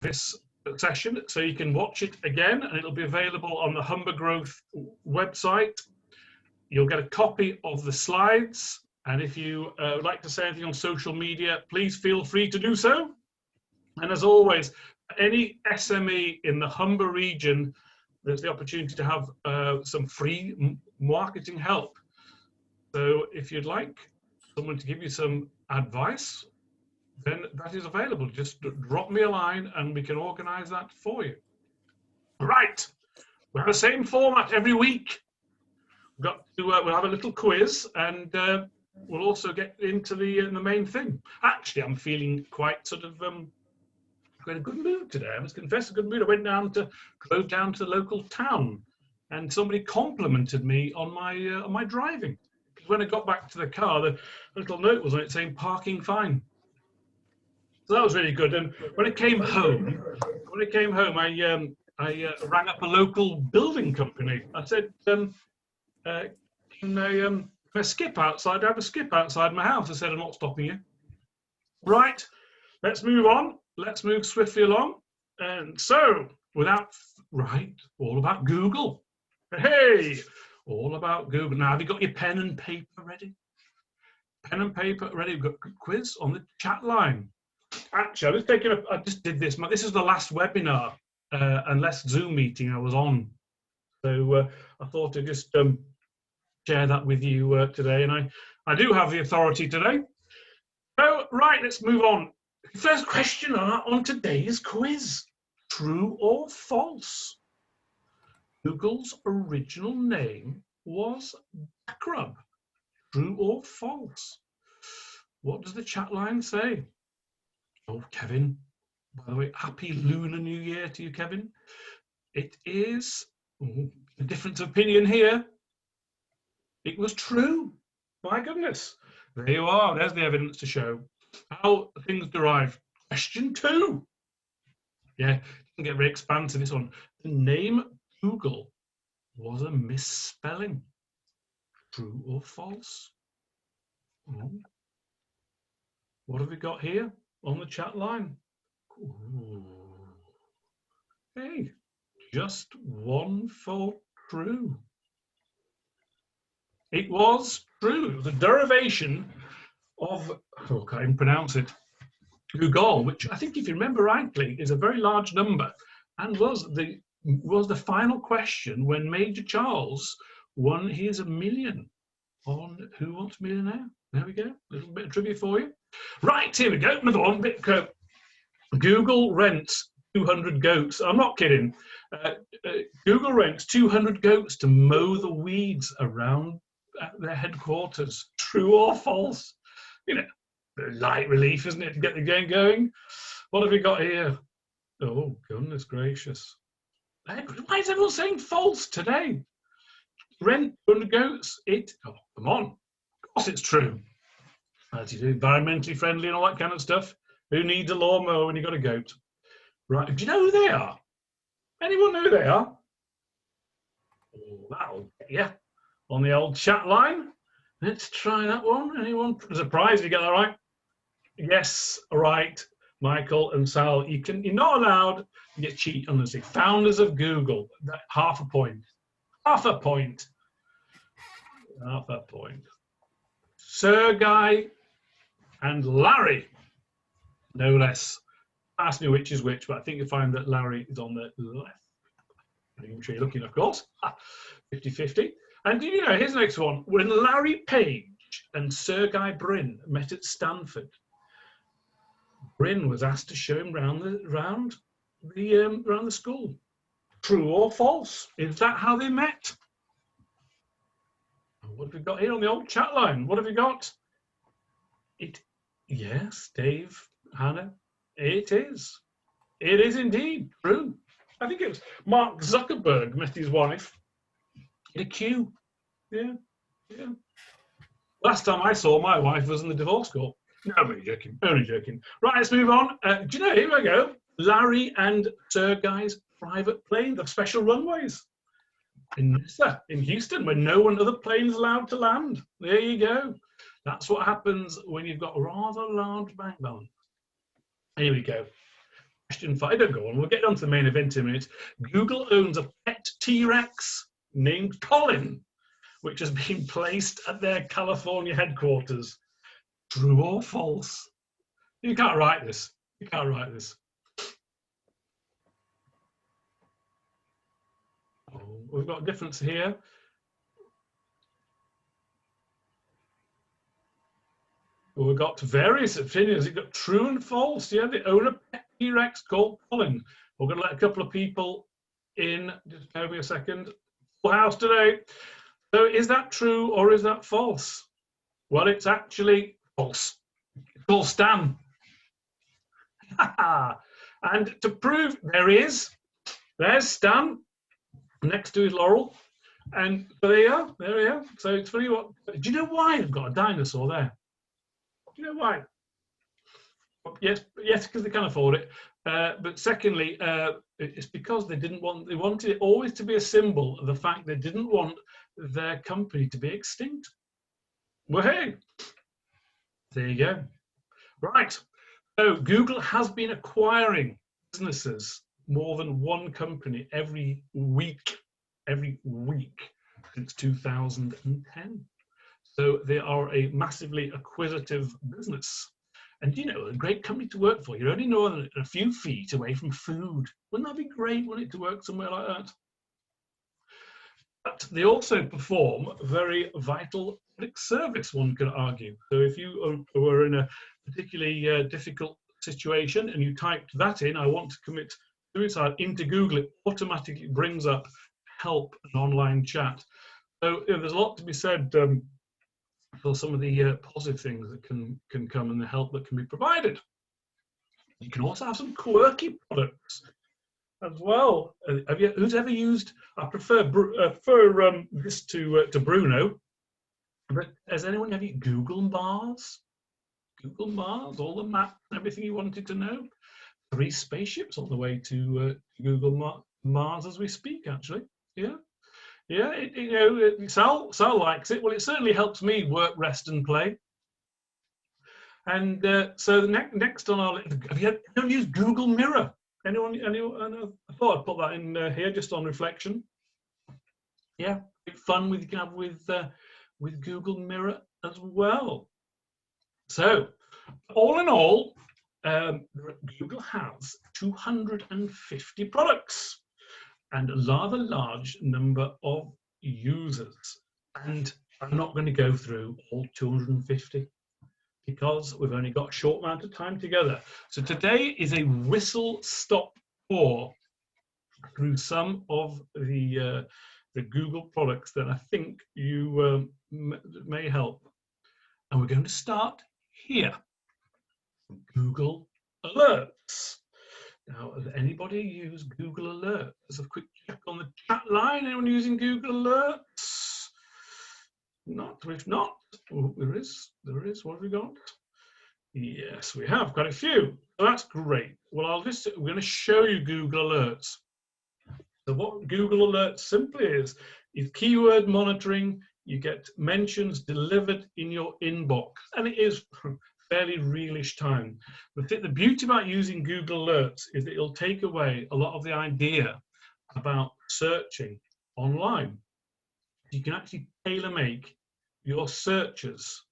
this session, so you can watch it again, and it'll be available on the Humber Growth website. You'll get a copy of the slides, and if you would like to say anything on social media, please feel free to do so. And as always, any SME in the Humber region, there's the opportunity to have some free marketing help. So if you'd like someone to give you some advice, then that is available. Just drop me a line and we can organize that for you. Right, we have the same format every week. We'll have a little quiz, and we'll also get into the main thing. Actually, I'm feeling quite sort of in a good mood today. I must confess, a good mood. I drove down to the local town, and somebody complimented me on my driving. When I got back to the car, the little note was on it saying "parking fine." So that was really good. And when I came home, I rang up a local building company. I said, "Can I skip outside? I have a skip outside my house." I said, "I'm not stopping you." Right, let's move on. Let's move swiftly along. And so, all about Google. Hey, all about Google. Now, have you got your pen and paper ready? Pen and paper ready? We've got a quiz on the chat line. Actually, I just did this. This is the last webinar and last Zoom meeting I was on. So I thought I'd just share that with you today. And I do have the authority today. So, right, let's move on. First question on today's quiz. True or false? Google's original name was Backrub. True or false? What does the chat line say? Oh, Kevin, by the way, happy Lunar New Year to you, Kevin. It is a difference of opinion here. It was true. My goodness. There you are. There's the evidence to show how things derive. Question 2. Yeah, didn't get very expansive, this one. The name Google was a misspelling. True or false? Oh. What have we got here on the chat line? Ooh. Hey, just one for true. It was true. It was a derivation of, I can't even pronounce it, Google, which I think, if you remember rightly, is a very large number, and was the final question when Major Charles won his $1 million on Who Wants a Millionaire. There we go, a little bit of trivia for you. Right, here we go, another one. Google rents 200 goats. I'm not kidding. Google rents 200 goats to mow the weeds around their headquarters. True or false? You know, light relief, isn't it, to get the game going? What have we got here? Oh, goodness gracious. Why is everyone saying false today? Rent 200 goats. Oh, come on. Of course it's true. As you do, environmentally friendly and all that kind of stuff. Who needs a lawnmower when you've got a goat? Right, do you know who they are? Anyone know who they are? Oh, that'll get you on the old chat line. Let's try that one. Anyone? There's a prize if you get that right. Yes, right, Michael and Sal. You're not allowed to get cheat on this. Founders of Google. Half a point. Half a point. Half a point. Sergey and Larry, no less. Ask me which is which, but I think you'll find that Larry is on the left. I'm sure you're looking, of course. 50-50. And you know, here's the next one. When Larry Page and Sergey Brin met at Stanford, Brin was asked to show him around the school. True or false? Is that how they met? What have we got here on the old chat line? What have we got? Yes, Dave, Hannah, it is. It is indeed true. I think it was Mark Zuckerberg met his wife in a queue. Yeah, yeah. Last time I saw my wife was in the divorce court. No, I'm only joking. Only joking. Right, let's move on. Do you know, here we go. Larry and Sergey's private plane, the special runways in NASA, in Houston, where no one other plane's allowed to land. There you go. That's what happens when you've got a rather large bank balance. Here we go. Question 5, don't go on, we'll get on to the main event in a minute. Google owns a pet T-Rex named Colin, which has been placed at their California headquarters. True or false? You can't write this. You can't write this. Oh, we've got a difference here. Well, we've got various opinions. You've got true and false. Yeah, they own a pet T-Rex called Colin. We're going to let a couple of people in. Just give me a second. Full house today. So is that true or is that false? Well, it's actually false. It's called Stan. And to prove there's Stan next to his Laurel. And there you are, there we are. So it's funny what, do you know why they've got a dinosaur there? Do you know why? Yes, because they can afford it. But secondly, it's because they wanted it always to be a symbol of the fact they didn't want their company to be extinct. Well, hey, there you go. Right. So Google has been acquiring businesses, more than one company every week since 2010. So they are a massively acquisitive business. And you know, a great company to work for. You're only more than a few feet away from food. Wouldn't that be great, wouldn't it, to work somewhere like that? But they also perform a very vital public service, one could argue. So if you were in a particularly difficult situation and you typed that in, I want to commit suicide, into Google, it automatically brings up help and online chat. So there's a lot to be said for some of the positive things that can come and the help that can be provided. You can also have some quirky products as well. Who's ever used? I prefer this to Bruno. But has anyone ever used Google Mars? Google Mars, all the maps, everything you wanted to know. 3 spaceships on the way to Google Mars as we speak. Actually, yeah. Yeah, Sal likes it. Well, it certainly helps me work, rest, and play. And so next on our list, have you ever used Google Mirror? Anyone? I thought I'd put that in here just on reflection. Yeah, fun you can have with Google Mirror as well. So, all in all, Google has 250 products and a rather large number of users. And I'm not going to go through all 250 because we've only got a short amount of time together. So today is a whistle-stop tour through some of the Google products that I think you may help. And we're going to start here. Google Alerts. Now, has anybody used Google Alerts? Let's have a quick check on the chat line. Anyone using Google Alerts? Not, if not, oh, there is. What have we got? Yes, we have quite a few. So that's great. Well, we're going to show you Google Alerts. So what Google Alerts simply is keyword monitoring. You get mentions delivered in your inbox, and it is fairly realish time. The beauty about using Google Alerts is that it'll take away a lot of the idea about searching online. You can actually tailor-make your searches.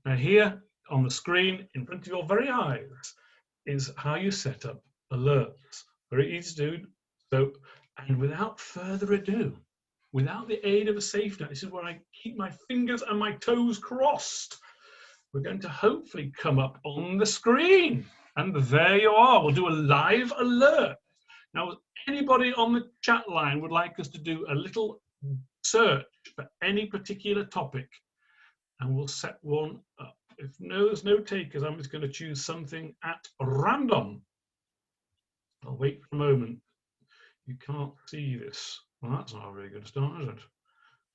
Now here on the screen in front of your very eyes is how you set up alerts. Very easy to do. So, and without further ado, without the aid of a safe net, this is where I keep my fingers and my toes crossed. We're going to hopefully come up on the screen. And there you are. We'll do a live alert. Now, anybody on the chat line would like us to do a little search for any particular topic, and we'll set one up. If there's no takers, I'm just going to choose something at random. I'll wait for a moment. You can't see this. Well, that's not a very good start, is it?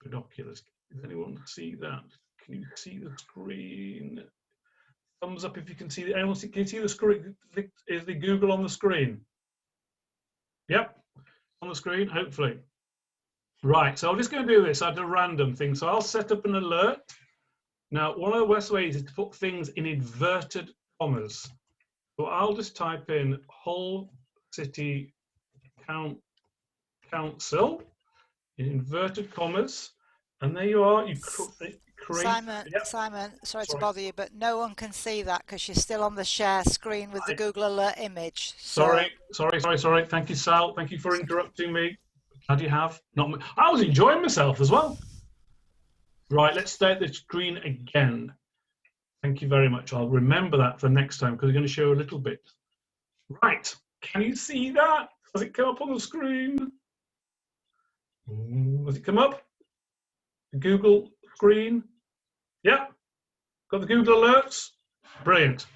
Binoculars. Does anyone see that? Can you see the screen? Thumbs up if you can see it. Anyone can you see the screen? Is the Google on the screen? Yep, on the screen, hopefully. Right, so I'm just going to do this at a random thing. So I'll set up an alert. Now, one of the best ways is to put things in inverted commas. So I'll just type in Hull City Council in inverted commas, and there you are. You create. Simon, Yep. Simon, sorry to Sorry. bother you, but no one can see that because you're still on the share screen with the Google Alert image. So, Sorry. Thank you, Sal. Thank you for interrupting me. Glad you have. Not. I was enjoying myself as well. Right. Let's start the screen again. Thank you very much. I'll remember that for next time because I'm going to show a little bit. Right. Can you see that? Does it come up on the screen? Does it come up? The Google screen? Yep. Got the Google alerts? Brilliant.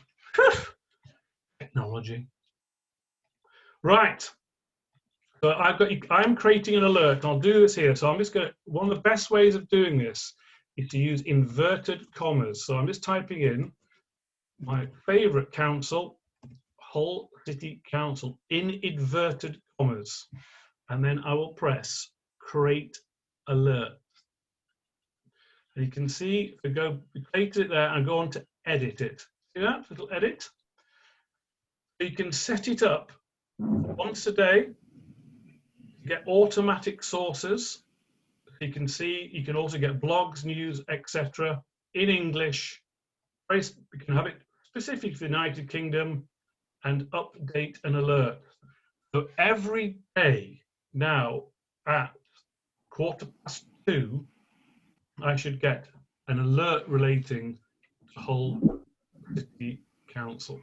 Technology. Right. So I'm creating an alert. I'll do this here. So I'm just going to, one of the best ways of doing this is to use inverted commas. So I'm just typing in my favorite council, Hull City Council, in inverted commas. And then I will press create alert. And you can see, if we create it there and go on to edit it. See that little edit? So you can set it up once a day to get automatic sources. You can see, you can also get blogs, news, etc. in English. You can have it specific for the United Kingdom and update an alert. So every day now at 2:15, I should get an alert relating to Hull City Council.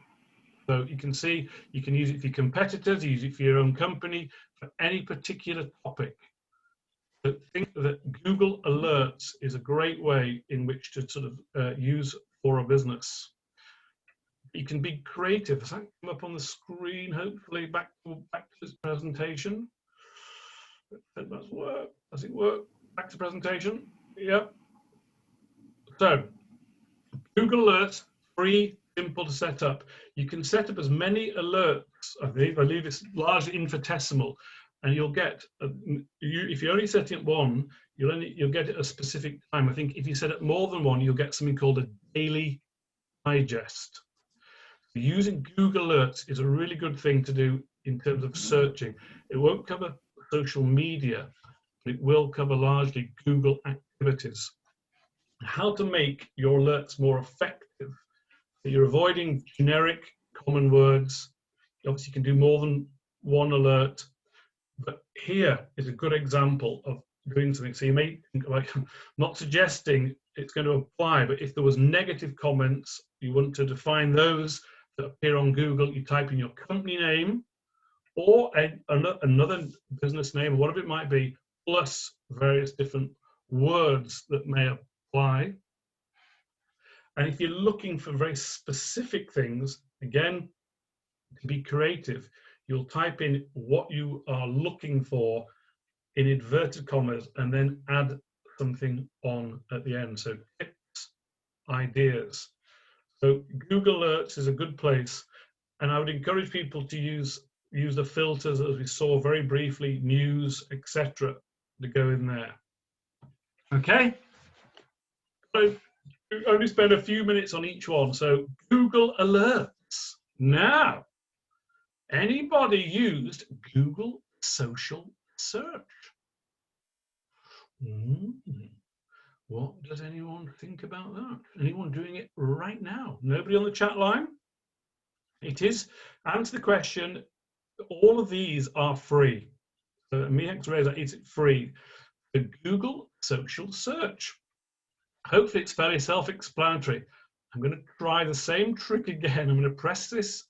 So you can see, you can use it for your competitors, use it for your own company, for any particular topic. I think that Google Alerts is a great way in which to sort of use for a business. You can be creative. Does that come up on the screen? Hopefully, back to this presentation. That must work. Does it work? Back to presentation. Yep. So, Google Alerts, free, simple to set up. You can set up as many alerts. I believe it's largely infinitesimal. And you'll get, if you're only setting up one, you'll get it at a specific time. I think if you set up more than one, you'll get something called a daily digest. Using Google Alerts is a really good thing to do in terms of searching. It won't cover social media, but it will cover largely Google activities. How to make your alerts more effective. So you're avoiding generic common words. Obviously, you can do more than one alert. But here is a good example of doing something. So you may think, like, not suggesting it's going to apply, but if there was negative comments, you want to define those that appear on Google. You type in your company name or another business name, or whatever it might be, plus various different words that may apply. And if you're looking for very specific things, again, to be creative, you'll type in what you are looking for in inverted commas and then add something on at the end. So tips, ideas. So Google Alerts is a good place, and I would encourage people to use the filters as we saw very briefly, news, etc., to go in there. Okay. So only spend a few minutes on each one. So Google Alerts. Now, anybody used Google Social Search? What does anyone think about that? Anyone doing it right now? Nobody on the chat line? It is, answer the question, all of these are free. So MEX Razor, is it free? The Google Social Search. Hopefully it's fairly self-explanatory. I'm going to try the same trick again. I'm going to press this.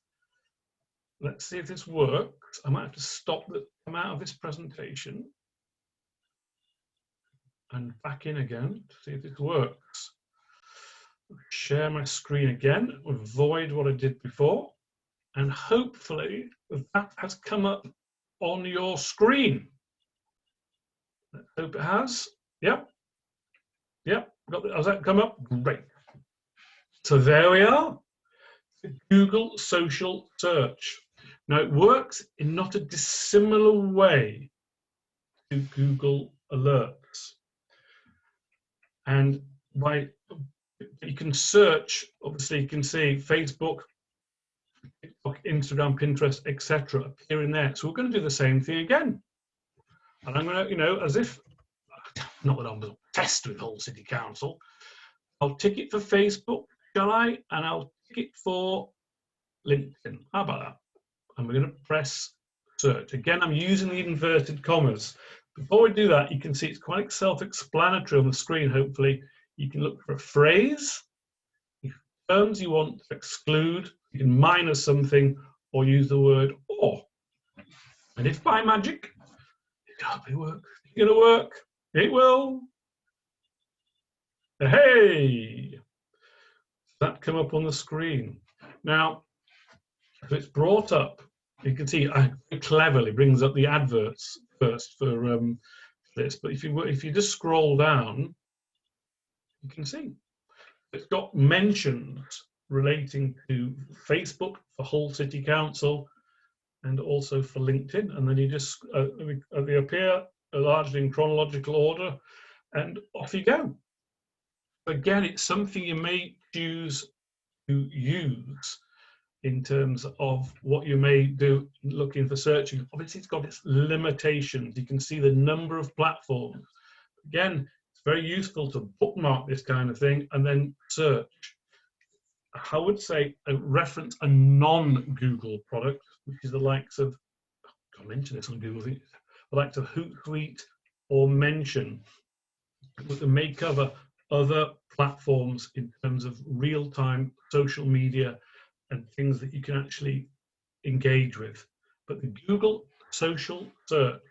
Let's see if this works. I might have to come out of this presentation and back in again to see if this works. Share my screen again, avoid what I did before, and hopefully that has come up on your screen. Let's hope it has. Yep. Has that come up? Great. So there we are. The Google Social Search. Now it works in not a dissimilar way to Google Alerts. And you can search, obviously you can see Facebook, TikTok, Instagram, Pinterest, etc. appear in there. So we're going to do the same thing again. And I'm going to, you know, as if, not that I'm obsessed with Hull City Council, I'll tick it for Facebook, shall I? And I'll tick it for LinkedIn. How about that? And we're going to press search. Again, I'm using the inverted commas. Before we do that, you can see it's quite self-explanatory on the screen, hopefully. You can look for a phrase, terms you want to exclude, you can minus something, or use the word or. And if by magic, it can't work, it's going to work, it will. Hey! That come up on the screen. Now, if it's brought up, you can see I cleverly brings up the adverts first for this, but if you just scroll down, you can see it's got mentions relating to Facebook for Hull City Council and also for LinkedIn, and then you just they appear largely in chronological order, and off you go. Again, it's something you may choose to use in terms of what you may do looking for searching. Obviously, it's got its limitations. You can see the number of platforms. Again, it's very useful to bookmark this kind of thing and then search. I would say reference a non-Google product, which is the likes of, I can't mention this on Google, the likes of Hootsuite or Mention, but they may cover other platforms in terms of real-time social media and things that you can actually engage with. But the Google social search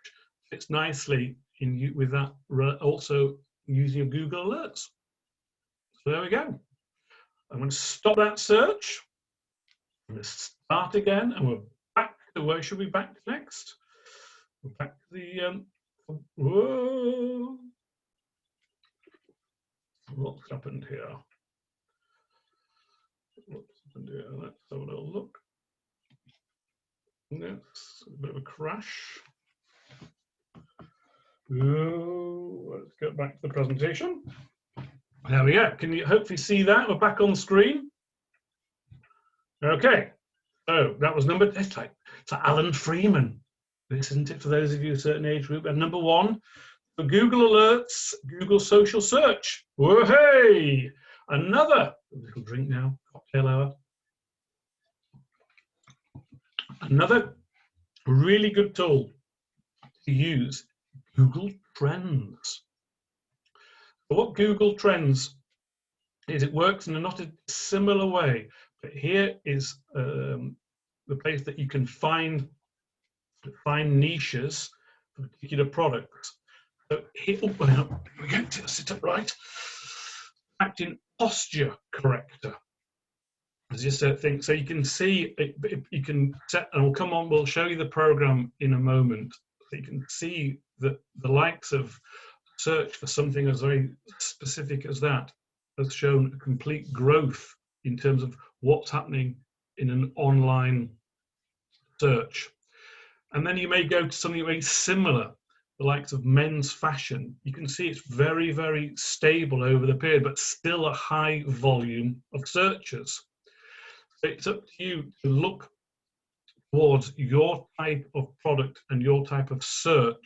fits nicely in with that, also using your Google Alerts. So there we go. I'm going to stop that search. I'm going to start again, and we're back to where should we back to next? We're back to the whoa. What's happened here? What's happened here? Let's have a little look. That's a bit of a crash. Oh, let's get back to the presentation. There we go. Can you hopefully see that? We're back on the screen. Okay. So that was it's like Alan Freeman. This isn't it for those of you a certain age group. And number one, for Google Alerts, Google Social Search. Whoa, hey! Another little drink now, cocktail hour. Another really good tool to use, Google Trends. So what Google Trends is, it works in a not a similar way, but here is the place that you can find niches for particular products. So here, we're going to sit upright. Acting posture corrector. As you said, thing. So you can see it, you can set, and we'll come on. We'll show you the program in a moment. So you can see that the likes of search for something as very specific as that has shown a complete growth in terms of what's happening in an online search. And then you may go to something very similar, the likes of men's fashion. You can see it's very, very stable over the period, but still a high volume of searches. So it's up to you to look towards your type of product and your type of search,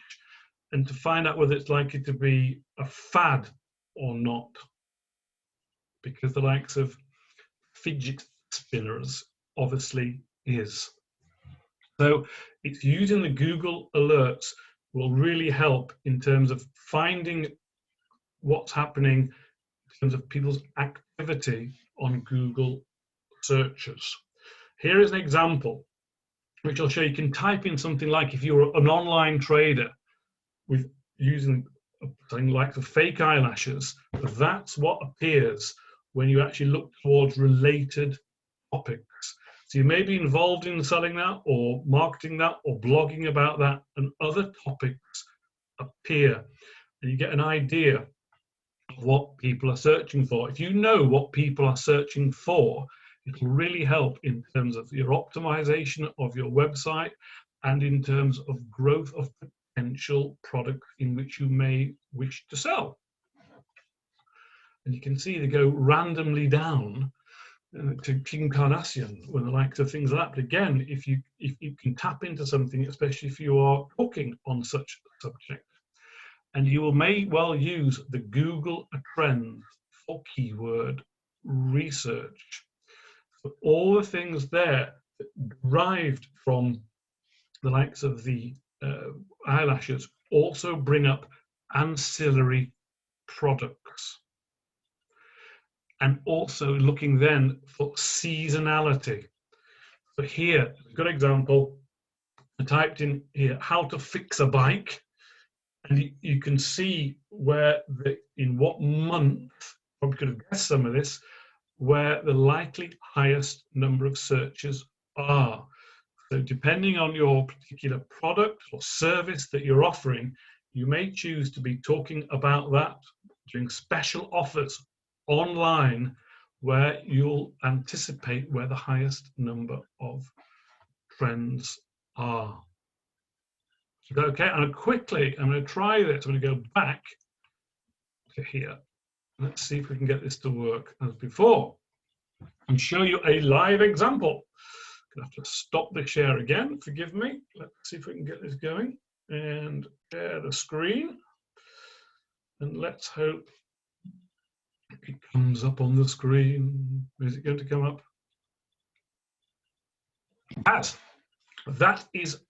and to find out whether it's likely to be a fad or not. Because the likes of fidget spinners obviously is. So it's using the Google Alerts will really help in terms of finding what's happening in terms of people's activity on Google searches. Here is an example which I'll show you. You can type in something like, if you're an online trader with using something like the fake eyelashes, that's what appears when you actually look towards related topics. So you may be involved in selling that or marketing that or blogging about that, and other topics appear, and you get an idea of what people are searching for. If you know what people are searching for, it'll really help in terms of your optimization of your website and in terms of growth of potential products in which you may wish to sell. And you can see they go randomly down to Kim Kardashian, with the likes of things like that. But again, if you can tap into something, especially if you are talking on such a subject, and you may well use the Google Trends for keyword research. So all the things there derived from the likes of the eyelashes also bring up ancillary products. And also looking then for seasonality. So here, a good example, I typed in here, how to fix a bike. And you can see where, in what month, probably could have guessed some of this, where the likely highest number of searches are. So depending on your particular product or service that you're offering, you may choose to be talking about that, doing special offers online where you'll anticipate where the highest number of trends are. Okay, and quickly, I'm going to try this. I'm going to go back to here. Let's see if we can get this to work as before and show you a live example. I'm going to have to stop the share again, forgive me. Let's see if we can get this going and share the screen. And let's hope it comes up on the screen. Is it going to come up? As that is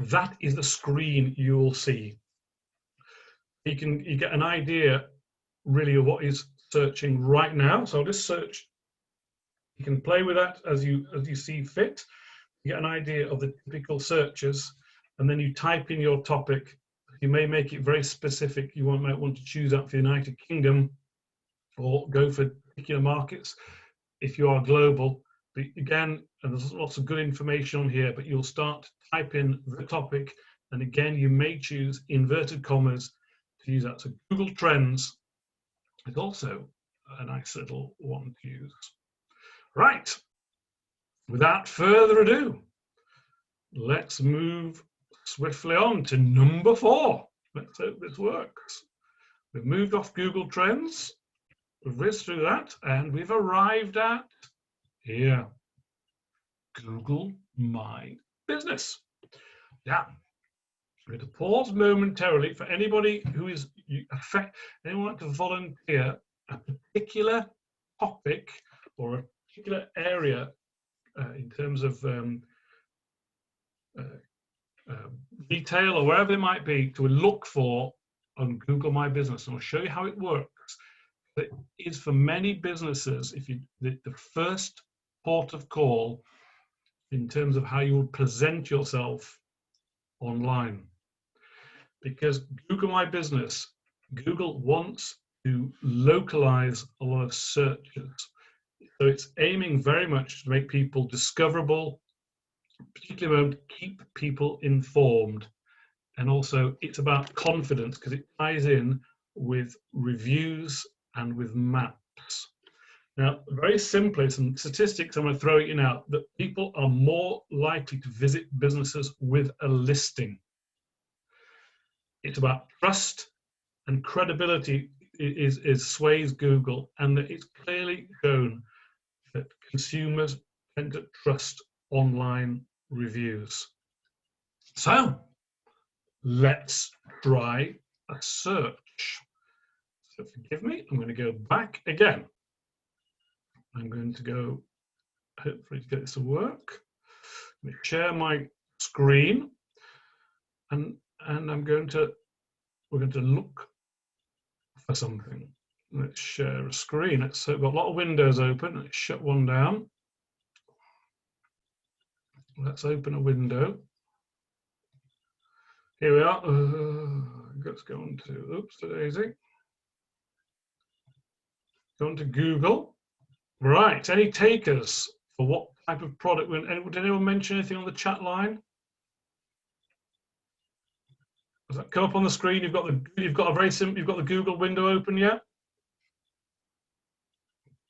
the screen you will see. You get an idea really of what is searching right now. So I'll just search. You can play with that as you see fit. You get an idea of the typical searches, and then you type in your topic. You may make it very specific. You might want to choose out for the United Kingdom, or go for particular markets if you are global. But again, and there's lots of good information on here, but you'll start to type in the topic, and again, you may choose inverted commas to use that. So Google Trends is also a nice little one to use. Right, without further ado, let's move swiftly on to number 4. Let's hope this works. We've moved off Google Trends. We've whizzed through that, and we've arrived at here. Google My Business. Yeah. I'm going to pause momentarily for anybody who is anyone like to volunteer a particular topic or a particular area in terms of retail or wherever it might be to look for on Google My Business. And I'll show you how it works. It is for many businesses, if you the first port of call in terms of how you would present yourself online. Because Google My Business, Google wants to localize a lot of searches. So it's aiming very much to make people discoverable, particularly keep people informed. And also it's about confidence because it ties in with reviews and with maps. Now, very simply, some statistics I'm going to throw at you now, that people are more likely to visit businesses with a listing. It's about trust and credibility is sways Google, and that it's clearly shown that consumers tend to trust online reviews. So let's try a search. So forgive me, I'm going to go back again. I'm going to go, hopefully to get this to work. Let me share my screen, and we're going to look for something. Let's share a screen. So we've got a lot of windows open. Let's shut one down. Let's open a window. Here we are. Let's go on to, oops, daisy. Go on to Google. Right, any takers for what type of product? Did anyone mention anything on the chat line? Does that come up on the screen? You've got the Google window open yet?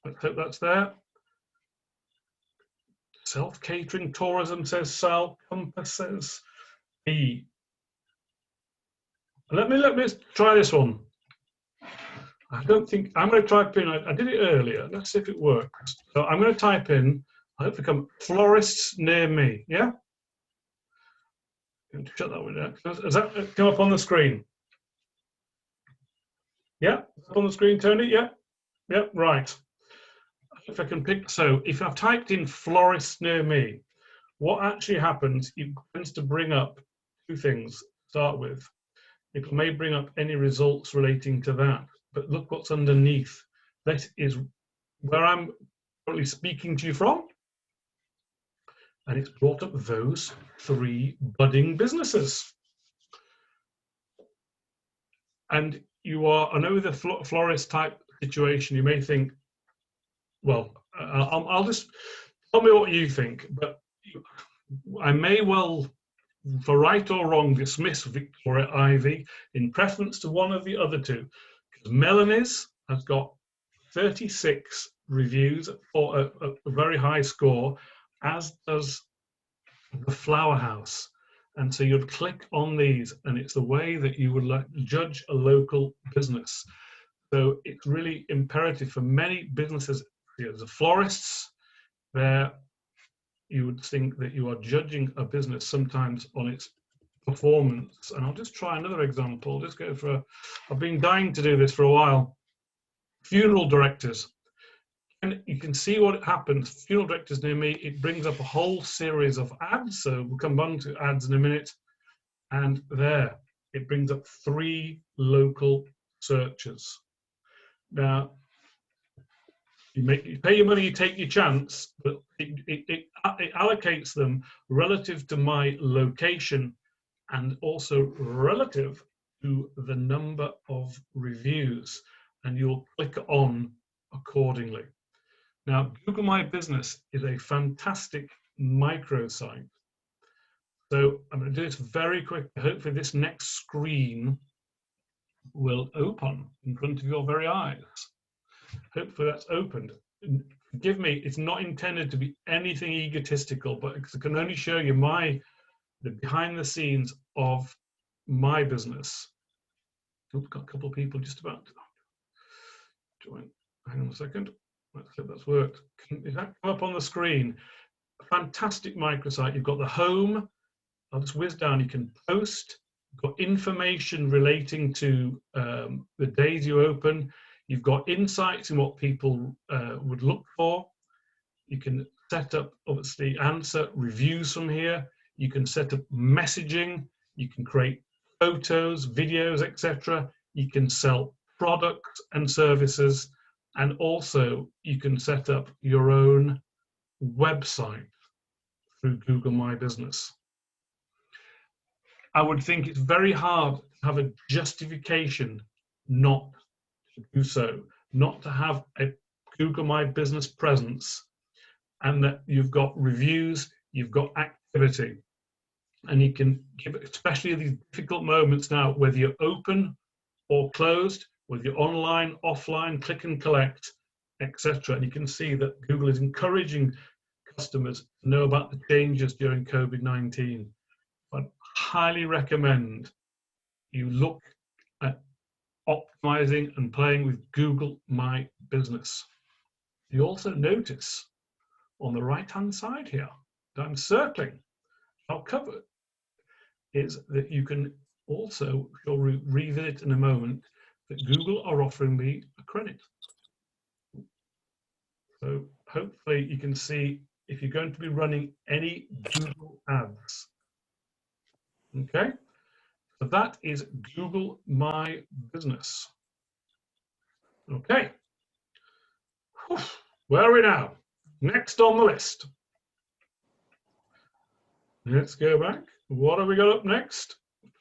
Let's hope that's there. Self-catering tourism, says Sal. Compass says B. Let me try this one. I don't think, I'm going to type in, I did it earlier. Let's see if it works. So I'm going to type in, I hope to come, florists near me. Yeah? Shut that window. Does that come up on the screen? Yeah? Up on the screen, Tony? Yeah? Yeah, right. If I can pick, so if I've typed in florists near me, what actually happens, it tends to bring up two things to start with. It may bring up any results relating to that, but look what's underneath. That is where I'm currently speaking to you from, and it's brought up those 3 budding businesses. And you are, I know with the florist type situation, you may think, well, I'll just, tell me what you think, but I may well, for right or wrong, dismiss Victoria Ivy in preference to one of the other 2. Because Melanie's has got 36 reviews for a very high score, as does the Flower House. And so you'd click on these, and it's the way that you would judge a local business. So it's really imperative for many businesses, the florists, there you would think that you are judging a business sometimes on its performance. And I'll just try another example. Just go for I've been dying to do this for a while. Funeral directors. And you can see what happens. Funeral directors near me, it brings up a whole series of ads. So we'll come on to ads in a minute. And there, it brings up 3 local searches. Now, you pay your money, you take your chance, but it allocates them relative to my location and also relative to the number of reviews, and you'll click on accordingly. Now, Google My Business is a fantastic microsite. So I'm going to do this very quick. Hopefully this next screen will open in front of your very eyes. Hopefully that's opened. Forgive me, it's not intended to be anything egotistical, but it can only show you the behind the scenes of my business. Oops, got a couple of people just about to join. Hang on a second. Let's see if that's worked. Is that come up on the screen? A fantastic microsite. You've got the home. I'll just whiz down. You can post. You've got information relating to the days you open. You've got insights in what people would look for. You can set up, obviously, answer reviews from here. You can set up messaging. You can create photos, videos, etc. You can sell products and services. And also, you can set up your own website through Google My Business. I would think it's very hard to have a justification not to do so, not to have a Google My Business presence, and that you've got reviews, you've got activity, and you can give it, especially in these difficult moments now, whether you're open or closed, whether you're online, offline, click and collect, etc. And you can see that Google is encouraging customers to know about the changes during COVID-19. I'd highly recommend you look at optimizing and playing with Google My Business. You also notice on the right-hand side here that I'm circling, I'll cover, is that you can also, you'll revisit in a moment, that Google are offering me a credit. So hopefully you can see if you're going to be running any Google ads. Okay, so that is Google My Business. Okay, where are we now? Next on the list. Let's go back. What have we got up next?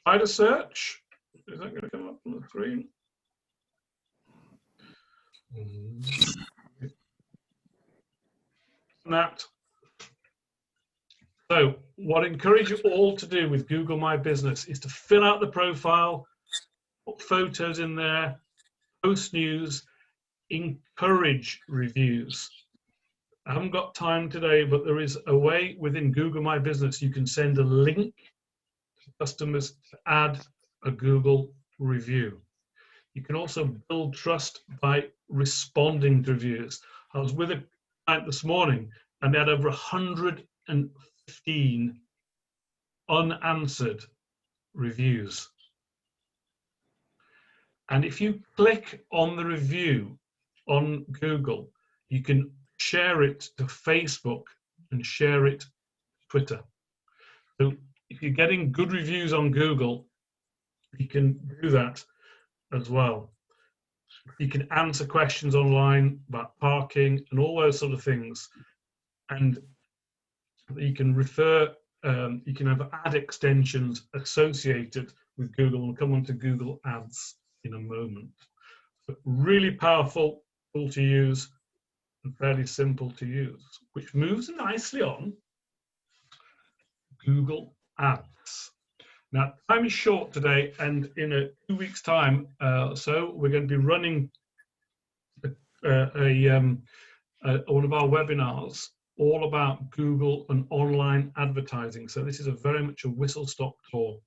Try to search. Is that going to come up on the screen? That. So what I encourage you all to do with Google My Business is to fill out the profile, put photos in there, post news, encourage reviews. I haven't got time today, but there is a way within Google My Business you can send a link to customers to add a Google review. You can also build trust by responding to reviews. I was with a client this morning and they had over 115 unanswered reviews. And if you click on the review on Google, you can share it to Facebook and share it to Twitter. So if you're getting good reviews on Google, you can do that as well. You can answer questions online about parking and all those sort of things. And you can refer, you can have ad extensions associated with Google. We'll come on to Google Ads in a moment. But really powerful tool to use and fairly simple to use, which moves nicely on Google Ads. Now, time is short today, and in 2 weeks' time, so we're going to be running one of our webinars all about Google and online advertising. So this is very much a whistle-stop tour.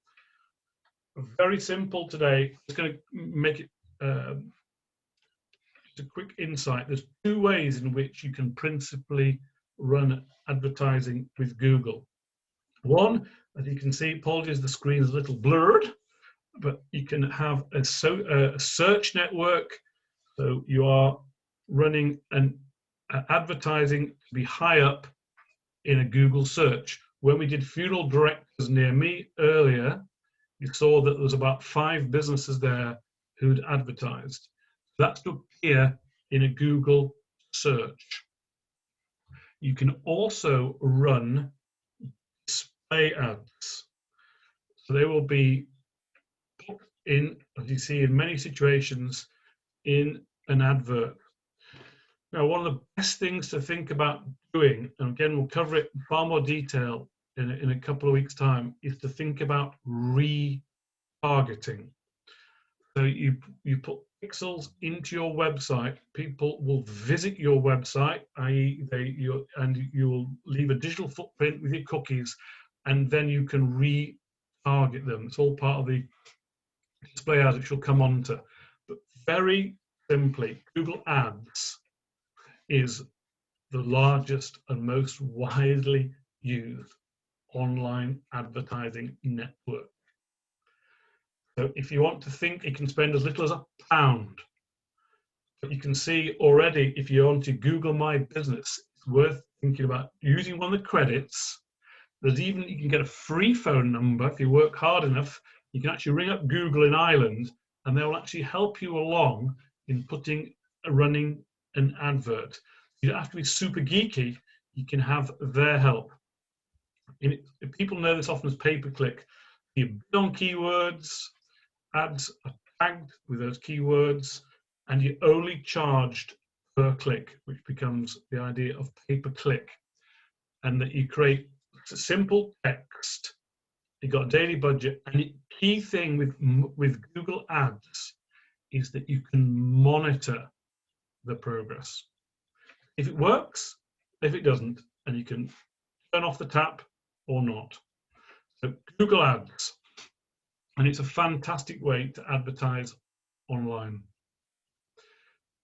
Very simple today. It's going to make it just a quick insight. There's 2 ways in which you can principally run advertising with Google. One, as you can see, apologies, the screen is a little blurred, but you can have a search network. So you are running an advertising to be high up in a Google search. When we did funeral directors near me earlier, you saw that there was about 5 businesses there who'd advertised. That's to appear in a Google search. You can also run display ads. So they will be put in, as you see in many situations, in an advert. Now, one of the best things to think about doing, and again, we'll cover it in far more detail in a couple of weeks' time, is to think about retargeting. So you put pixels into your website, people will visit your website, i.e. you will leave a digital footprint with your cookies, and then you can retarget them. It's all part of the display ads, which we'll come on to. But very simply, Google Ads is the largest and most widely used online advertising network. So if you want to think, you can spend as little as £1. But you can see already, if you're onto Google My Business, it's worth thinking about using one of the credits. There's even, you can get a free phone number if you work hard enough. You can actually ring up Google in Ireland and they will actually help you along in running an advert. You don't have to be super geeky, you can have their help. People know this often as pay-per-click. You bid on keywords, ads are tagged with those keywords, and you're only charged per click, which becomes the idea of pay-per-click. And that you create simple text, you've got a daily budget, and the key thing with Google Ads is that you can monitor the progress. If it works, if it doesn't, and you can turn off the tap or not. So Google Ads, and it's a fantastic way to advertise online.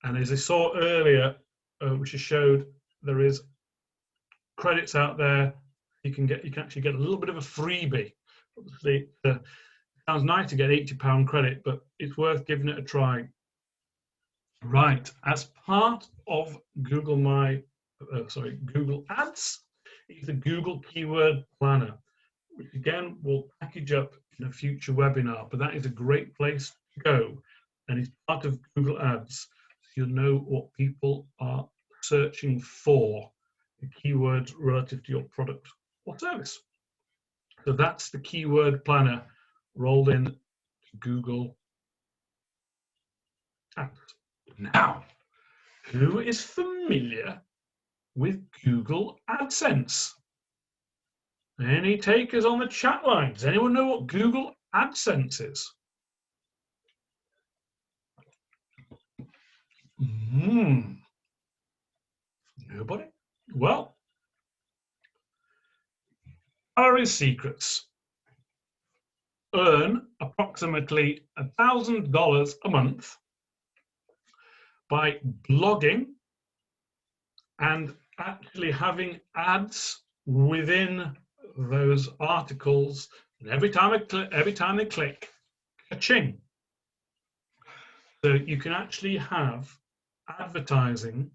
And as I saw earlier, which I showed, there is credits out there. You can actually get a little bit of a freebie. Obviously, it sounds nice to get £80 credit, but it's worth giving it a try. Right, as part of Google Ads is the Google Keyword Planner, which again will package up in a future webinar, but that is a great place to go, and it's part of Google Ads, so you'll know what people are searching for, the keywords relative to your product or service. So that's the Keyword Planner rolled in to Google Ads. Now, who is familiar with Google AdSense? Any takers on the chat line? Does anyone know what Google AdSense is? Nobody? Well, Salary Secrets earn approximately $1,000 a month by blogging and actually having ads within those articles. And every time they click, ka-ching. So you can actually have advertising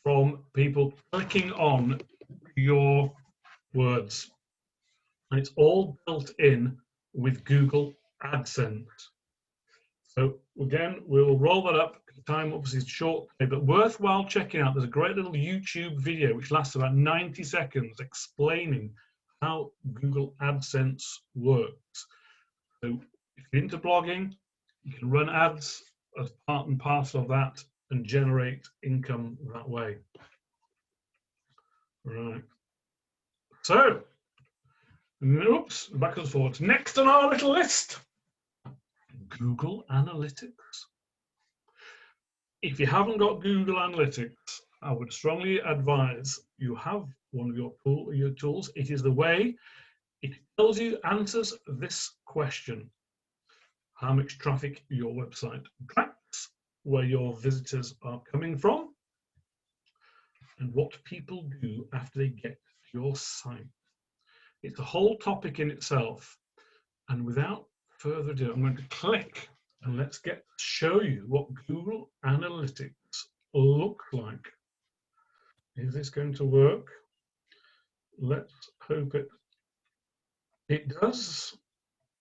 from people clicking on your words. And it's all built in with Google AdSense. So again, we'll roll that up. Time obviously is short, but worthwhile checking out. There's a great little YouTube video which lasts about 90 seconds explaining how Google AdSense works. So if you're into blogging, you can run ads as part and parcel of that and generate income that way. Right. So, oops, backwards and forwards. Next on our little list, Google Analytics. If you haven't got Google Analytics, I would strongly advise you have one of your tools. It is the way it tells you, answers this question: how much traffic your website attracts, where your visitors are coming from, and what people do after they get to your site. It's a whole topic in itself. And without further ado, I'm going to click and let's show you what Google Analytics looks like. Is this going to work? Let's hope it does.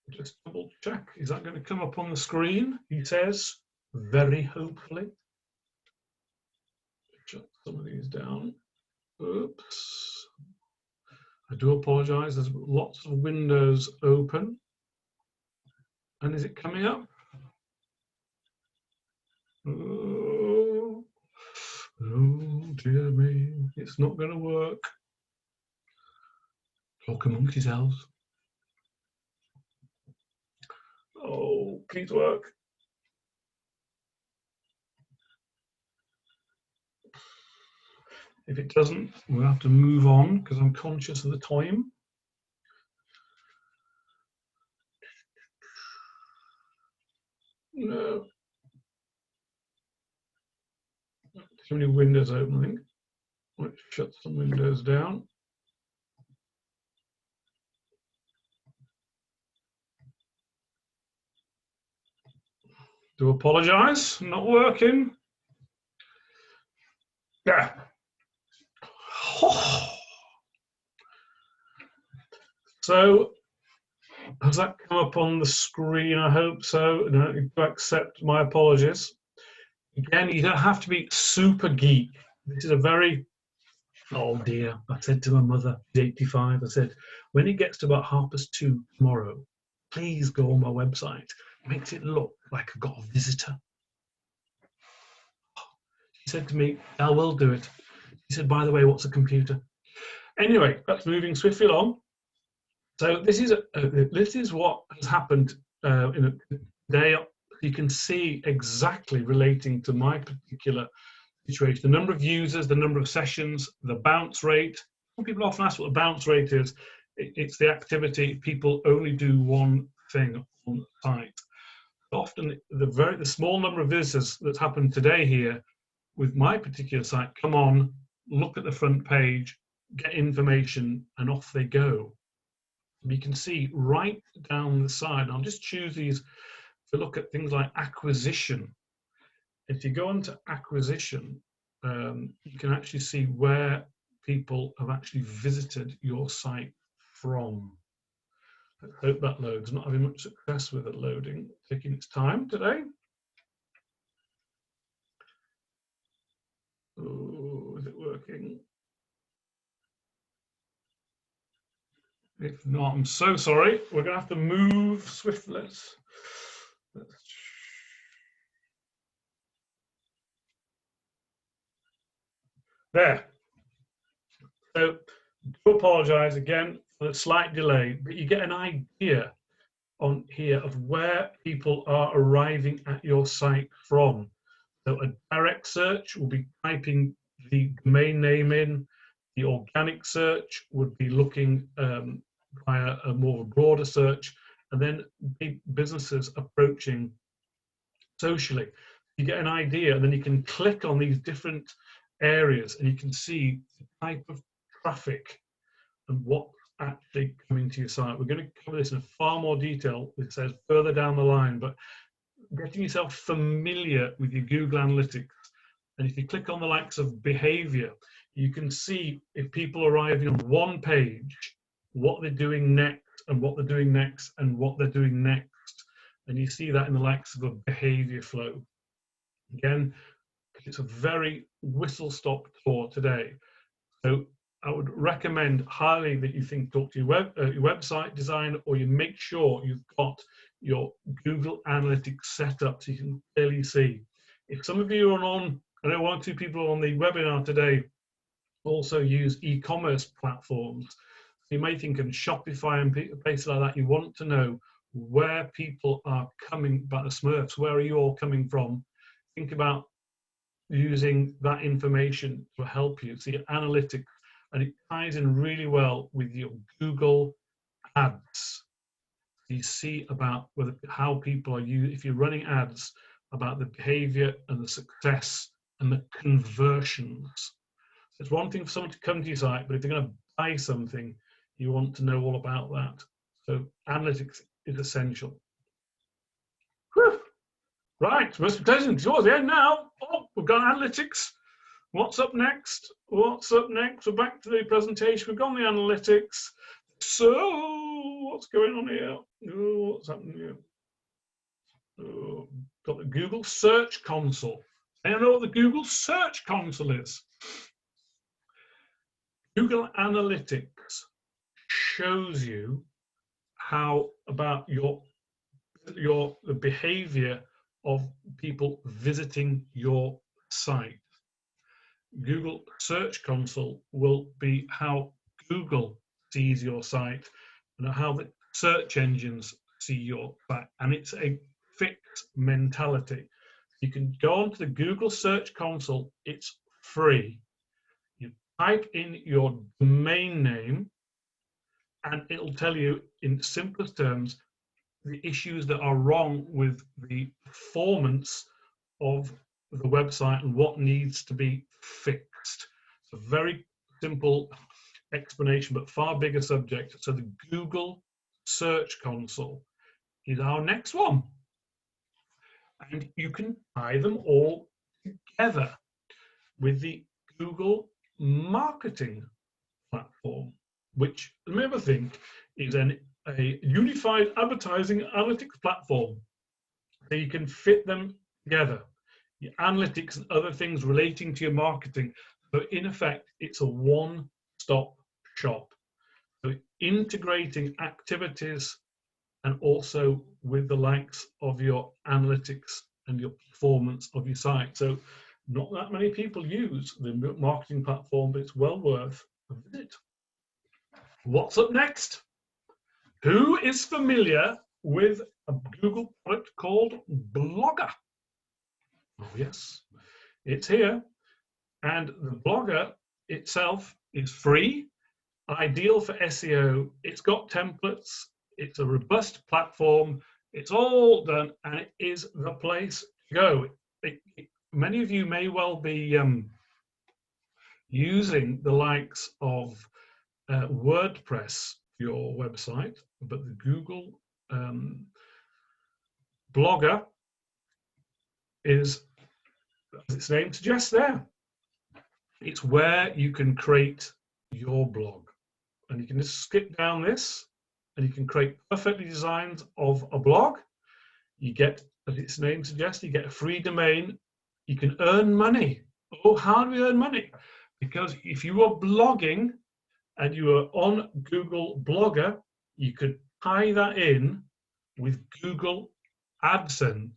Just double check. Is that going to come up on the screen? He says, very hopefully. Shut some of these down. Oops. I do apologize. There's lots of windows open. And is it coming up? Oh, dear me. It's not going to work. Talk amongst yourselves. Oh, please work. If it doesn't, we'll have to move on because I'm conscious of the time. No. Too many windows open, I think. Let's shut some windows down. Do apologize, not working. Yeah. So, has that come up on the screen? I hope so. No, you accept my apologies. Again, you don't have to be super geek. This is a very, oh dear, I said to my mother, she's 85, I said, when it gets to about 2:30 tomorrow, please go on my website. It makes it look like I've got a visitor. She said to me, I will do it. She said, by the way, what's a computer? Anyway, that's moving swiftly along. So this is what has happened in a day. You can see exactly relating to my particular situation, the number of users, the number of sessions, the bounce rate. Some people often ask what the bounce rate is. It's the activity. People only do one thing on the site. Often the small number of visitors that's happened today here with my particular site come on, look at the front page, get information, and off they go. You can see right down the side. I'll just choose these to look at things like acquisition. If you go into acquisition, you can actually see where people have actually visited your site from. I hope that loads. Not having much success with it loading, taking its time today. Oh, is it working? If not, I'm so sorry. We're going to have to move swiftly. There. So, do apologize again for the slight delay, but you get an idea on here of where people are arriving at your site from. So a direct search will be typing the domain name in. The organic search would be looking via a more broader search, and then businesses approaching socially. you get an idea, and then you can click on these different areas and you can see the type of traffic and what's actually coming to your site. We're going to cover this in far more detail, it says further down the line, but getting yourself familiar with your Google Analytics. And if you click on the likes of behavior, you can see if people are arriving on one page, what they're doing next, and what they're doing next, and what they're doing next. And you see that in the likes of a behavior flow. Again, it's a very whistle-stop tour today. So I would recommend highly that you talk to your website designer, or you make sure you've got your Google Analytics set up so you can clearly see. If some of you are on, I know one or two people on the webinar today also use e-commerce platforms. You may think of Shopify and places like that. You want to know where people are coming, about the Smurfs, where are you all coming from? Think about using that information to help you see analytics, and it ties in really well with your Google ads. You see about how people are using, if you're running ads, about the behavior and the success and the conversions. It's one thing for someone to come to your site, but if they're going to buy something, you want to know all about that. So analytics is essential. Whew. Right, Mr. President, yours the end now. Oh, we've got analytics. What's up next? What's up next? We're back to the presentation. We've got the analytics. So, what's going on here? Oh, what's happening here? Oh, got the Google Search Console. Anyone know what the Google Search Console is? Google Analytics shows you how about the behavior of people visiting your site. Google Search Console will be how Google sees your site and how the search engines see your site, and it's a fixed mentality. You can go onto the Google Search Console, it's free. You type in your domain name and it'll tell you in simplest terms the issues that are wrong with the performance of the website and what needs to be fixed. It's a very simple explanation, but far bigger subject. So the Google Search Console is our next one. And you can tie them all together with the Google Marketing Platform, which, let me have a think, is a unified advertising analytics platform. So you can fit them together, your analytics and other things relating to your marketing. So in effect, it's a one-stop shop. So integrating activities and also with the likes of your analytics and your performance of your site. So not that many people use the marketing platform, but it's well worth a visit. What's up next? Who is familiar with a Google product called Blogger? Oh yes, it's here. And the Blogger itself is free, ideal for SEO. It's got templates. It's a robust platform. It's all done, and it is the place to go. Many of you may well be using the likes of WordPress for your website, but the Google Blogger is, as its name suggests there, it's where you can create your blog. And you can just skip down this, and you can create perfectly designs of a blog. You get, as its name suggests, you get a free domain. You can earn money. Oh, how do we earn money? Because if you are blogging and you are on Google Blogger, you could tie that in with Google AdSense.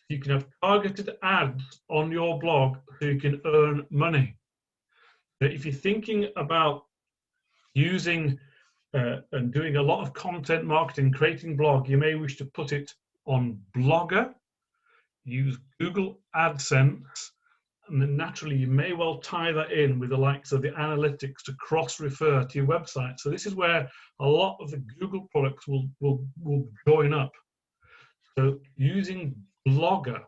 You can have targeted ads on your blog so you can earn money. But if you're thinking about using and doing a lot of content marketing, creating blog, you may wish to put it on Blogger, use Google AdSense, and then naturally you may well tie that in with the likes of the analytics to cross-refer to your website. So this is where a lot of the Google products will join up. So using Blogger,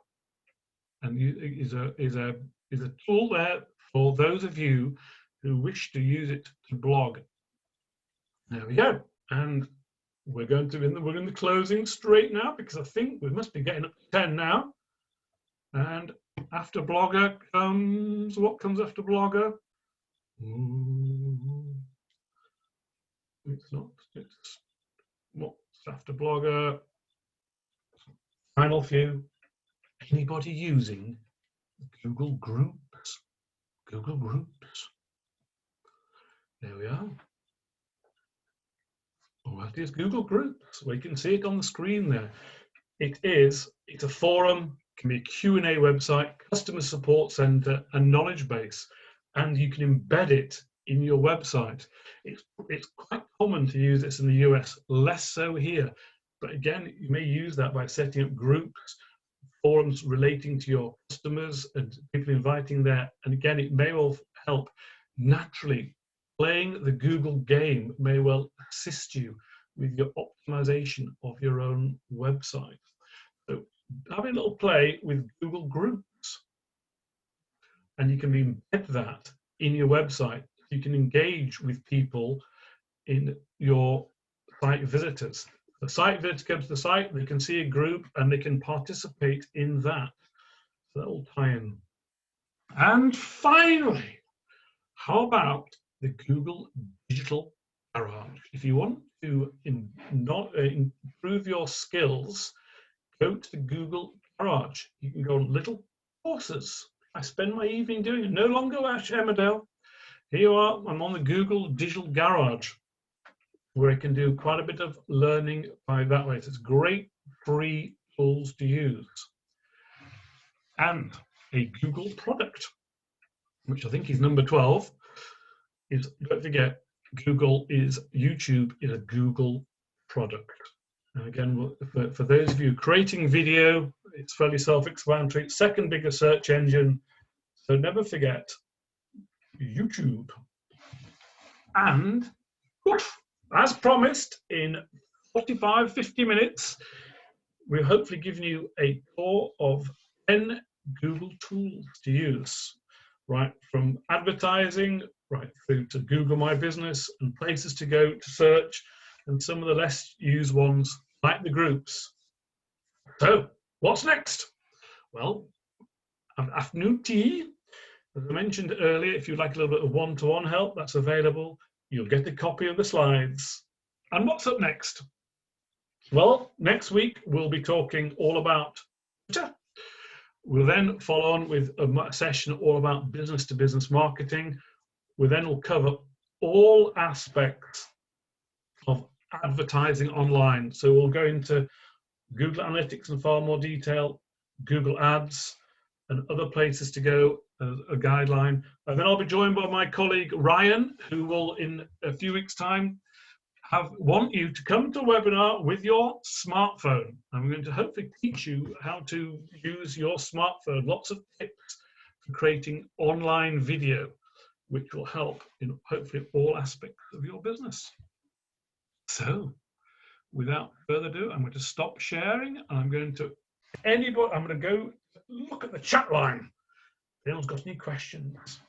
and is a tool there for those of you who wish to use it to blog. There we go, and we're in the closing straight now, because I think we must be getting up to 10 now. And after Blogger comes, what comes after Blogger? It's not. It's what's after Blogger? Final few. Anybody using Google Groups? Google Groups. There we are. Oh, that is Google Groups. We can see it on the screen there. It's a forum, can be a Q&A website, customer support center, and knowledge base, and you can embed it in your website. It's quite common to use this in the US, less so here. But again, you may use that by setting up groups, forums relating to your customers and people inviting there. And again, it may well help. Naturally, playing the Google game may well assist you with your optimization of your own website. So having a little play with Google Groups, and you can embed that in your website. You can engage with people in your site visitors. The site visitor comes to the site, they can see a group and they can participate in that. So that will tie in. And finally, how about the Google Digital Garage? If you want to improve your skills, go to the Google Garage. You can go on little courses. I spend my evening doing it. No longer Ash Emmerdale. Here you are, I'm on the Google Digital Garage, where I can do quite a bit of learning by that way. So it's great free tools to use. And a Google product, which I think is number 12, is, don't forget, YouTube is a Google product. And again, for those of you creating video, it's fairly self-explanatory. Second biggest search engine. So never forget YouTube. And as promised, in 50 minutes, we're hopefully giving you a tour of 10 Google tools to use, right from advertising, right through to Google My Business and places to go to search, and some of the less used ones like the groups. So what's next? Well, afternoon tea. As I mentioned earlier, if you'd like a little bit of one-to-one help, that's available. You'll get a copy of the slides. And what's up next? Well, next week we'll be talking all about Twitter. We'll then follow on with a session all about business-to-business marketing. We then will cover all aspects of advertising online. So we'll go into Google Analytics in far more detail, Google Ads, and other places to go as a guideline. And then I'll be joined by my colleague Ryan, who will, in a few weeks' time, want you to come to a webinar with your smartphone. I'm going to hopefully teach you how to use your smartphone. Lots of tips for creating online video, which will help in hopefully all aspects of your business. So, without further ado, I'm going to stop sharing, and I'm going to go look at the chat line. If anyone's got any questions.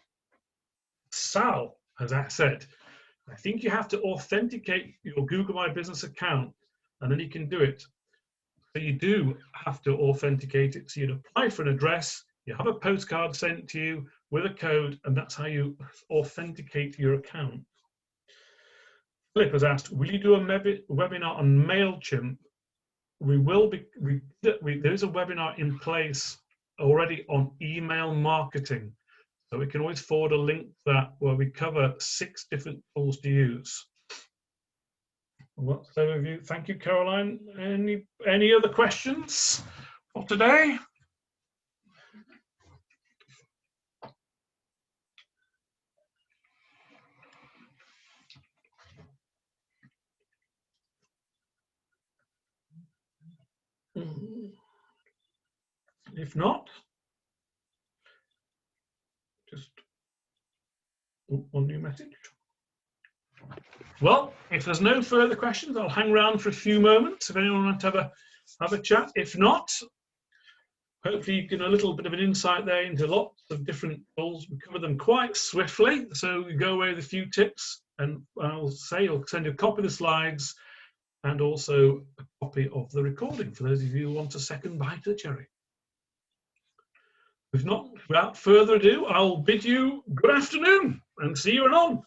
Sal, as I said, I think you have to authenticate your Google My Business account, and then you can do it. So you do have to authenticate it. So you'd apply for an address, you have a postcard sent to you with a code, and that's how you authenticate your account. Philip has asked, will you do a webinar on MailChimp? We will be, there is a webinar in place already on email marketing. So we can always forward a link to that where we cover 6 different tools to use. What's overview? Thank you, Caroline. Any other questions for today? If not, just one new message. Well, if there's no further questions, I'll hang around for a few moments if anyone wants to have a chat. If not, hopefully you get a little bit of an insight there into lots of different tools. We cover them quite swiftly, so we go away with a few tips, and I'll send you a copy of the slides and also a copy of the recording for those of you who want a second bite of the cherry. If not, without further ado, I'll bid you good afternoon and see you anon.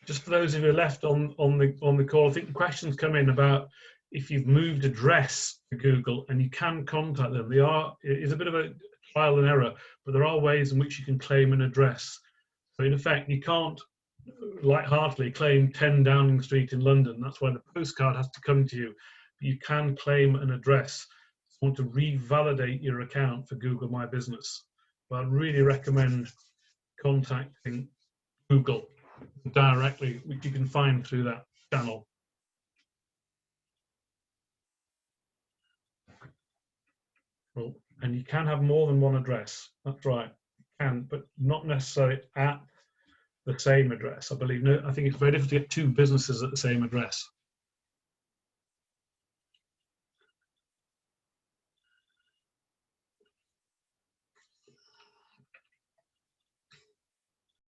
Just for those of you left on the call, I think the questions come in about if you've moved address to Google, and you can contact them. It is a bit of a trial and error, but there are ways in which you can claim an address. So in effect, you can't lightheartedly claim 10 Downing Street in London. That's why the postcard has to come to you. But you can claim an address. If you want to revalidate your account for Google My Business, but I'd really recommend contacting Google directly, which you can find through that channel. Well, and you can have more than one address. That's right, you can, but not necessarily at the same address. I believe. No, I think it's very difficult to get two businesses at the same address.